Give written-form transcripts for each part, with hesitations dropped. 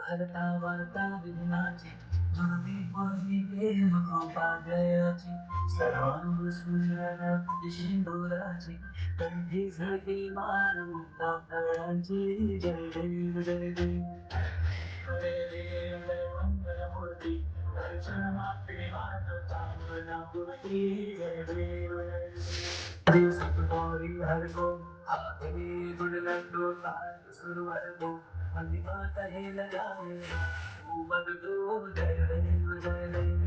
हरता वर्ता विनाची जुनी पही प्रेम पागयाची सर्वांग सुंदर सिंदुराची कंठी झळके मानव फळांची जय देव जय देव जय देव जय मंगलमूर्ती दर्शन मात्रे मानवता मूर्ती जय देव जय देव सतगौरी हर को आखिरी गुणलंडो तार सुरवर को महिमा कहे लगाए उमग दो जय देव जय देव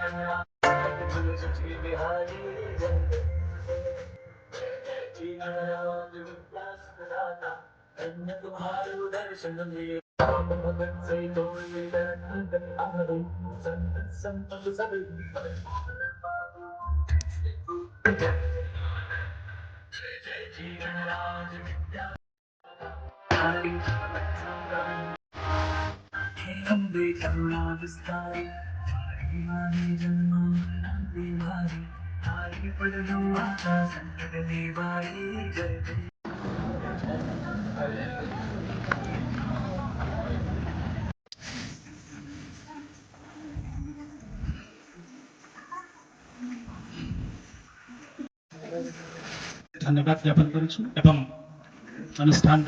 जय श्री बिहारी जय जी गणराज विद्यास दाता धन्य तुम्हारो दर्शन में भगत से कोई संत संत सब जी गणराज विद्या अम्बे करुणा विस्तारी हरि जन्म बिहारी हरि पढ़ो माता संकट निवारी जय जय धन्यवाद ज्ञापन करुछु एवं अनुष्ठान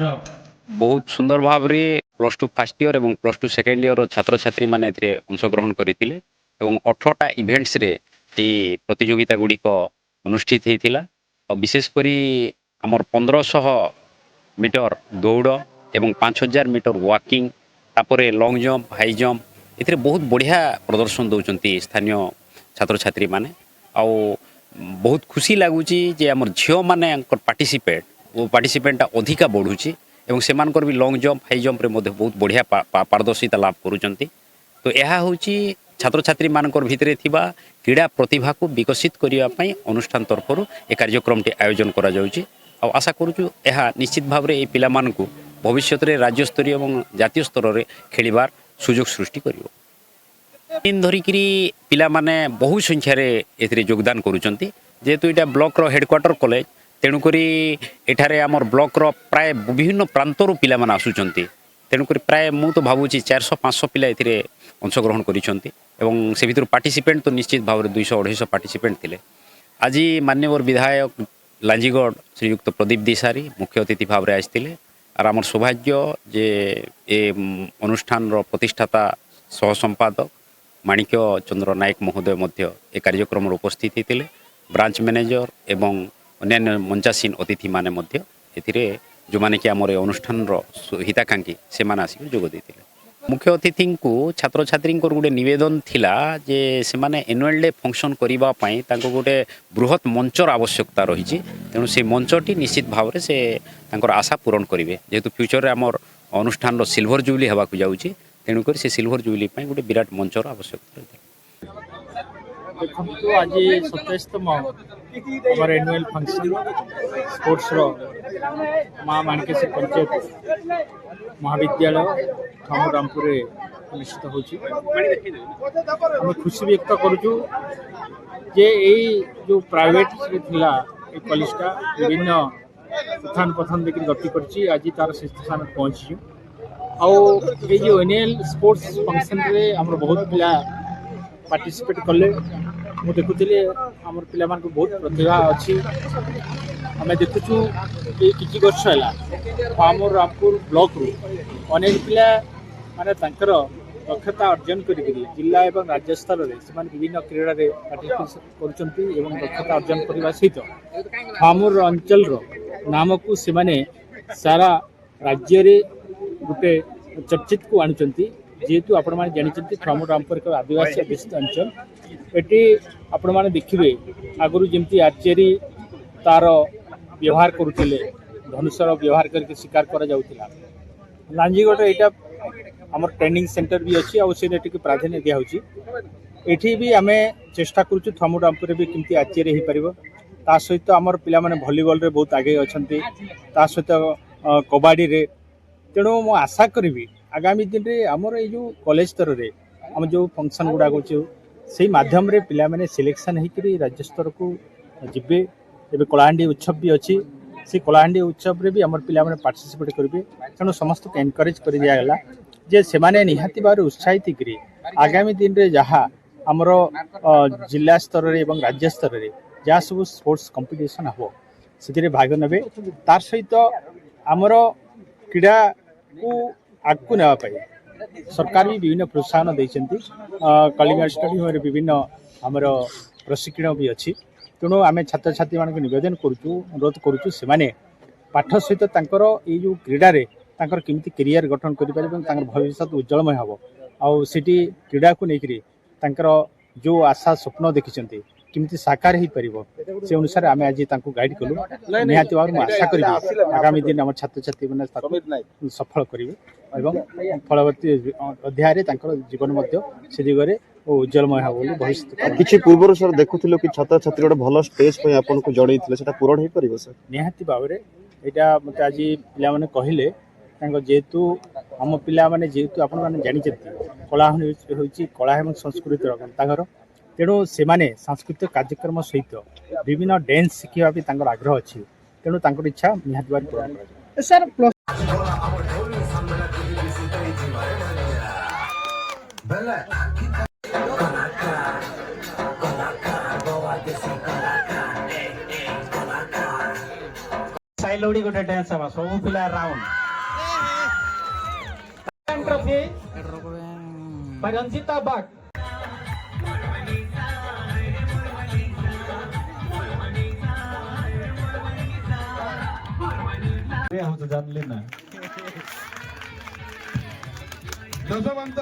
बहुत सुंदर भाव रे प्लस टू फर्स्ट ईयर एवं प्लस टू सेकेंड ईयर छात्र छात्री माने एथिरे अंशग्रहण करथिले एवं 18टा इवेंट्स रे ए प्रतियोगिता गुडी को अनुष्ठित हेतिला और विशेष करी हमर 1500 मीटर दौड़ एवं 5000 मीटर वॉकिंग तापरे लॉन्ग जंप हाई जंप एथिरे बहुत बढ़िया प्रदर्शन दउचंती स्थानीय छात्र छात्री माने आ बहुत खुशी लागुची जे हमर झियो माने पार्टिसिपेट वो पार्टिसिपेंट अधिका बढ़ुची एवं सेमानकर भी लॉन्ग जंप हाई जंप रे मध्य बहुत बढ़िया पारदर्शिता लाभ करुचंती तो यह होची छात्र छात्री मानकर भितरे थिबा क्रीड़ा प्रतिभा को विकसित करिया पई अनुष्ठान तरफरु ए कार्यक्रम टी आयोजन करा जाउची आ आशा करूछु यह निश्चित भाव रे ए पिला मानकु भविष्य रे राज्य स्तरीय एवं जातीय स्तर रे खेलिबार सुयोग सृष्टि करिवो दिन धरिकी पिला माने बहु संख्या रे एथिरे योगदान करुचंती जेतु इटा ब्लॉक रो हेडक्वार्टर कॉलेज तेणुकरी एठारे आमर ब्लॉक रो प्राय विभिन्न प्रांतरु पिला माने आसुचंती तेणुकरी प्राय मु तो भाबुची 400-500 पिला एथिरे अंशग्रहण करिसंती एवं से भितर पार्टिसिपेंट तो निश्चित भाव रे 200-250 पार्टिसिपेंट थिले आज माननीय विधायक लांजीगढ़ श्रीयुक्त प्रदीप दिसारी मुख्य अतिथि भाव रे आइथिले आर आमर सौभाग्य जे ए अनुष्ठान रो प्रतिष्ठाता सह संपादक माणिक्य चंद्र नायक महोदय मध्य ए कार्यक्रम रो उपस्थित हेतिले ब्रांच मैनेजर एवं अन्य मंचासीन अतिथि माने मध्य एथिरे जो माने कि आमर अनुष्ठान रो हिताकांक्षी से माने आसी जोग देथिले मुख्य अतिथि को छात्र छात्री गोटे निवेदन थिला जे से माने एनुअल डे फंक्शन करिबा पई तांको गोटे बृहत मंचर आवश्यकता रही तेणु से मंचटी निश्चित भाव रे से तांकर आशा पूरण करिवे जेतु फ्यूचर रे आमर अनुष्ठान रो सिल्वर जुबली हेबा को जाउची तेणु कर से सिल्वर जुबली पई गोटे विराट मंचर आवश्यकता रही देखो आज 27तम हमारे एनुअल फंक्शन स्पोर्ट्स रो माँ माणकेश्वर पंचायत महाविद्यालय ठामुरामपुर अनुष्ठित होम खुशी व्यक्त करुचु जे जो प्राइवेट थिला ए कॉलेजटा विभिन्न उत्थान पथन देखिए गति करछि आज तार शीर्ष स्थान पहुँची आउ जो एनुअल स्पोर्ट्स फंक्शन रे हमर बहुत पिला पार्टिसिपेट कले मु देखुଥିଲି हमर पिला मान को बहुत प्रतिभा अच्छी आम देखुचु ये किछि वर्ष है हमर रामपुर ब्लॉक रू अनेक पिला माने तांकर दक्षता अर्जन करी जिला एवं राज्य स्तर रे से विभिन्न क्रीड़ा रे पार्टिसिपेट करूचंती एवं दक्षता अर्जन करबा सहित हमर अंचल रो नाम को से माने सारा राज्य रे गुटे चर्चित को आणुचंती जेहेतु आपण माने जानिचंती ठामुरामपुर एक आदिवासी अध्युषित अंचल एटी आपण माने देखिबे आगरु जेमती आर्चेरी तार व्यवहार करुथिले धनुषर व्यवहार करके शिकार करा जाउथिला लांजीगढ़ एटा हमर ट्रेनिंग सेंटर भी अच्छी और से प्राधान्य दिया होची एठी भी आमे चेष्टा करूछु ठामुरामपुर भी केमती आर्चेरी हे परिबो ता सहित हमर पिला माने वॉलीबॉल रे बहुत आगे अछंती ता सहित कबड्डी रे तेणु मु आशा करी आगामी दिन रे हमर ए जो कॉलेज स्तर रे हम जो फंक्शन गुडा को से माध्यम रे पिला माने सिलेक्शन हेकरी राज्य स्तर को जिबे एबे कलाहांडी उत्सव भी अच्छी से कलाहांडी उत्सव रे भी हमर पिला माने पार्टिसिपेट करबे तेणु समस्त को एनकरेज कर दिया गला जे से माने निहाती बारे उत्साहित करी आगामी दिन रे जहा हमरो जिला स्तर रे एवं राज्य स्तर रे जहा सब स्पोर्ट्स कंपटीशन हबो से भाग नेबे तार सहित आमर क्रीड़ा को आगू ना सरकार भी विभिन्न प्रोत्साहन देइछन्ति कलिंग स्टेडियम रे विभिन्न आमर प्रशिक्षण भी अच्छी तेणु आम छात्र छात्री मान नवेदन करुचु अनुरोध करुचु से माने पाठ सहित तांकर ये जो क्रीडा रे तांकर केमिति करियर गठन करि पारे एवं तांकर भविष्य उज्जवलमय हबो आउ सिटी क्रीडा को लेकरी तांकर जो आशा स्वप्न देखिछन्ति केमिति साकार ही परिबो से अनुसार आम आज तांको गाइड कलु निहाती भाव में आशा करिबे आगामी दिन हम छात्र छात्री माने सफल करिवे एवं फलवर्ती अध्याय रे तांकर जीवन मध्य से दिगरे उज्जवलमय हो बोली भविष्य किछि पूर्व सर देखुथिलो कि छात्र छात्री गोटे भल स्टेज पे आपन को जणैथिले सेटा पूरण हे परिबो सर निहाती भाव रे एटा मते आज पिला माने कहिले तांको जेतु हम पिला माने जेतु आपन माने जानि छथि कला होछि कला एवं संस्कृति तांगर तेणु से माने सांस्कृतिक कार्यक्रम सहित विभिन्न डांस शिखिबा भी तांकर आग्रह अछि तेणु तांकर इच्छा निहाती भाव पूर्ण करा सर साइलोडी गोटे डांस हवा सब पिला राउंड ट्रॉफी रंजिता बाग जानले ना दशवंत